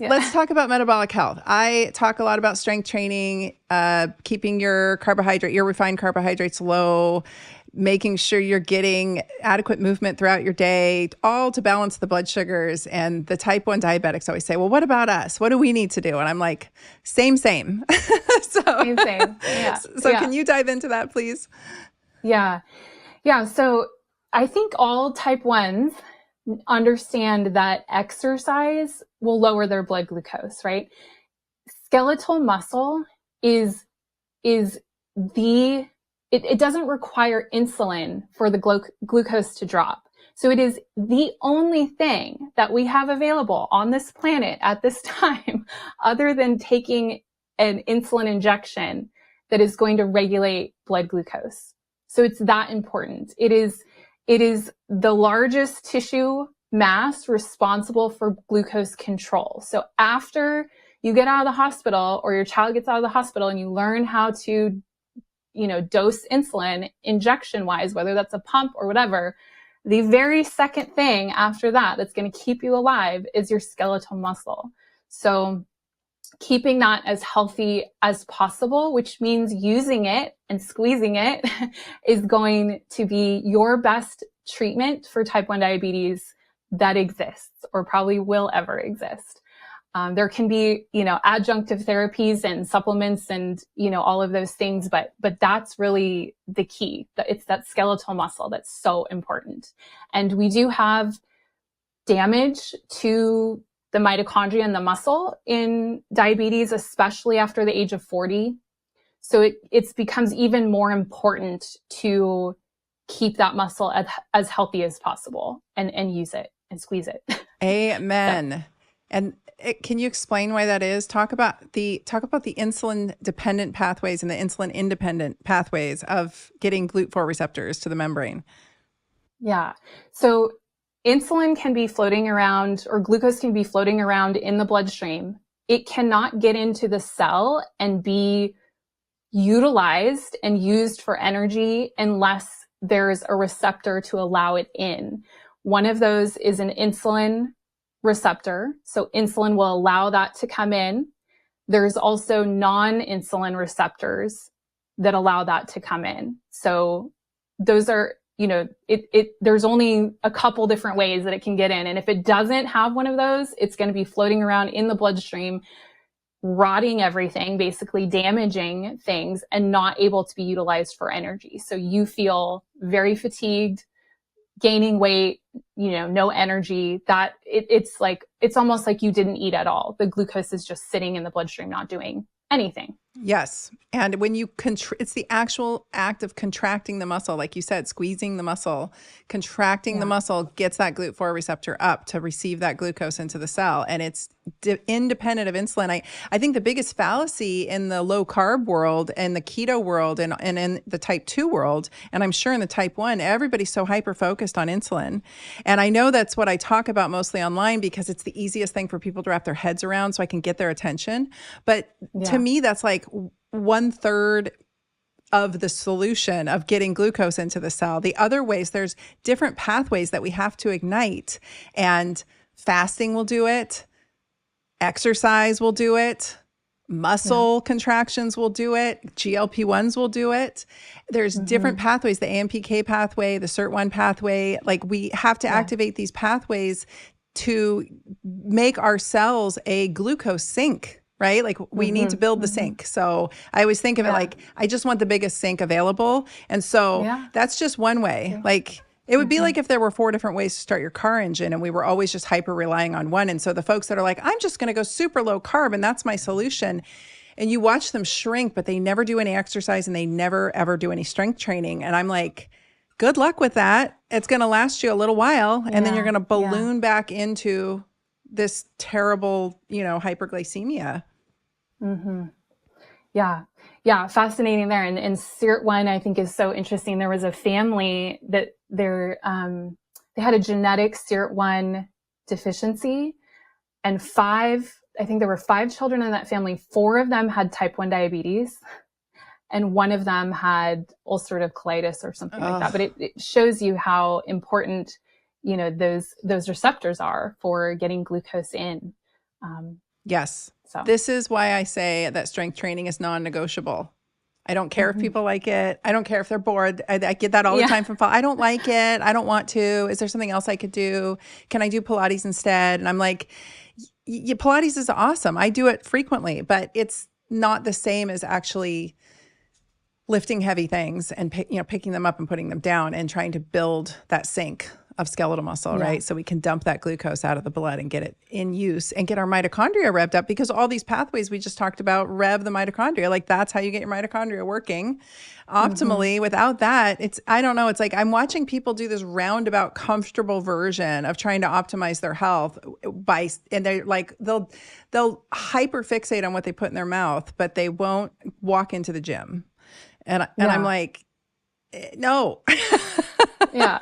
Yeah. Let's talk about metabolic health. I talk a lot about strength training, keeping your refined carbohydrates low, making sure you're getting adequate movement throughout your day, all to balance the blood sugars. And the type 1 diabetics always say, well, what about us? What do we need to do? And I'm like, same. So, Same, same. Yeah. so Yeah. can you dive into that, please? Yeah. Yeah. So I think all type 1s understand that exercise will lower their blood glucose, right? Skeletal muscle is it doesn't require insulin for the glucose to drop. So it is the only thing that we have available on this planet at this time, other than taking an insulin injection, that is going to regulate blood glucose. So it's that important. It is the largest tissue mass responsible for glucose control. So after you get out of the hospital, or your child gets out of the hospital, and you learn how to, dose insulin injection wise, whether that's a pump or whatever, the very second thing after that that's going to keep you alive is your skeletal muscle. So keeping that as healthy as possible, which means using it and squeezing it, is going to be your best treatment for type 1 diabetes that exists, or probably will ever exist. There can be, adjunctive therapies and supplements and, all of those things, but that's really the key. It's that skeletal muscle that's so important. And we do have damage to the mitochondria and the muscle in diabetes, especially after the age of 40. So it becomes even more important to keep that muscle as healthy as possible and use it and squeeze it. Amen. So. And can you explain why that is? Talk about the insulin-dependent pathways and the insulin-independent pathways of getting GLUT4 receptors to the membrane. Yeah. So insulin can be floating around, or glucose can be floating around in the bloodstream. It cannot get into the cell and be utilized and used for energy unless there's a receptor to allow it in. One of those is an insulin receptor. So insulin will allow that to come in. There's also non-insulin receptors that allow that to come in. So those are, there's only a couple different ways that it can get in. And if it doesn't have one of those, it's going to be floating around in the bloodstream, rotting everything, basically damaging things, and not able to be utilized for energy. So you feel very fatigued, gaining weight, no energy. That it's almost like you didn't eat at all. The glucose is just sitting in the bloodstream, not doing anything. Yes. And when you it's the actual act of contracting the muscle, like you said, squeezing the muscle, contracting the muscle gets that GLUT4 receptor up to receive that glucose into the cell. And it's independent of insulin. I think the biggest fallacy in the low carb world and the keto world and in the type 2 world, and I'm sure in the type 1, everybody's so hyper focused on insulin. And I know that's what I talk about mostly online because it's the easiest thing for people to wrap their heads around so I can get their attention. But to me, that's like 1/3 of the solution of getting glucose into the cell. The other ways, there's different pathways that we have to ignite, and fasting will do it. Exercise will do it. Muscle contractions will do it. GLP-1s will do it. There's different pathways, the AMPK pathway, the SIRT1 pathway. Like, we have to activate these pathways to make our cells a glucose sink, right? Like, we need to build the sink. So I always think of it like, I just want the biggest sink available. And so that's just one way. Like, it would be like if there were 4 different ways to start your car engine and we were always just hyper relying on one. And so the folks that are like, I'm just going to go super low carb and that's my solution. And you watch them shrink, but they never do any exercise and they never, ever do any strength training. And I'm like, good luck with that. It's going to last you a little while. And then you're going to balloon back into this terrible, hyperglycemia. Yeah. Fascinating there. And SIRT1, I think, is so interesting. There was a family that they had a genetic SIRT1 deficiency, and I think there were 5 children in that family. 4 of them had type 1 diabetes, and 1 of them had ulcerative colitis or something like that. But it shows you how important, those receptors are for getting glucose in. Yes. So This is why I say that strength training is non-negotiable. I don't care if people like it. I don't care if they're bored. I get that all the time from I don't like it. I don't want to. Is there something else I could do? Can I do Pilates instead? And I'm like, Pilates is awesome. I do it frequently, but it's not the same as actually lifting heavy things and picking them up and putting them down and trying to build that sink of skeletal muscle, right? So we can dump that glucose out of the blood and get it in use and get our mitochondria revved up, because all these pathways we just talked about rev the mitochondria. Like that's how you get your mitochondria working optimally. Without that, I don't know. It's like I'm watching people do this roundabout, comfortable version of trying to optimize their health and they're like, they'll hyper fixate on what they put in their mouth, but they won't walk into the gym. And I'm like, no. Yeah.